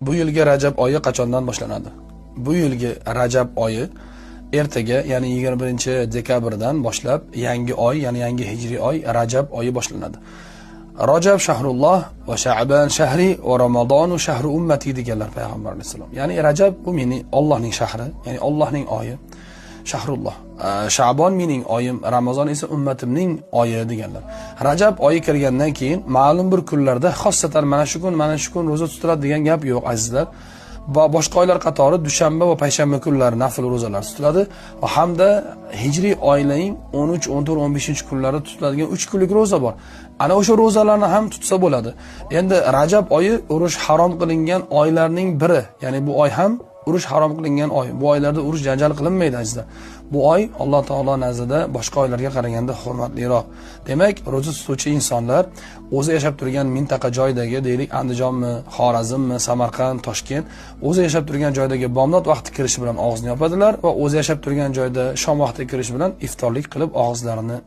Bu yilgi Rajab oyi qachondan boshlanadi? Bu yilgi Rajab oyi ertaga, ya'ni 21-dekabrdan boshlab yangi oy, ya'ni yangi hijriy oy Rajab oyi boshlanadi. Rajab shahrulloh va Sha'ban shahri va Ramazon shahri ummati deganlar payg'ambar alayhisalom. Ya'ni Rajab bu mening Allohning shahri, ya'ni Allohning oyi. Shahrulloh. Sha'bon mening oyim, Ramazon esa ummatimning oyi deganlar. Rajab oyi kirgandan keyin ma'lum bir kunlarda xossatan mana shu kun roza tutiladi degan gap yo'q azizlar. Va boshqa oylar qatori dushanba va payshanba kunlari nafl rozalar tutiladi va hamda hijriy oyning 13, 14, 15-kunlarida tutiladigan 3 kunlik roza bor. Ana o'sha rozalarni ham tutsa bo'ladi. Endi Rajab oyi urush harom qilingan oylarning biri, ya'ni bu oy ham urush harom qilingan oy. Bu oylarda urush janjal qilinmaydi azizlar. Bu oy Alloh taolo nazarda boshqa oylarga qaraganda hurmatliroq. Demak, roza tutuvchi insonlar o'zi yashab turgan mintaqa joydagi, deylik, Andijonmi, Xorazmmi, Samarqand, Toshkent, o'zi yashab turgan joydagi bomdod vaqti kirishi bilan og'izni yopadilar va o'zi yashab turgan joyda shom vaqti kirishi bilan iftorlik qilib og'izlarini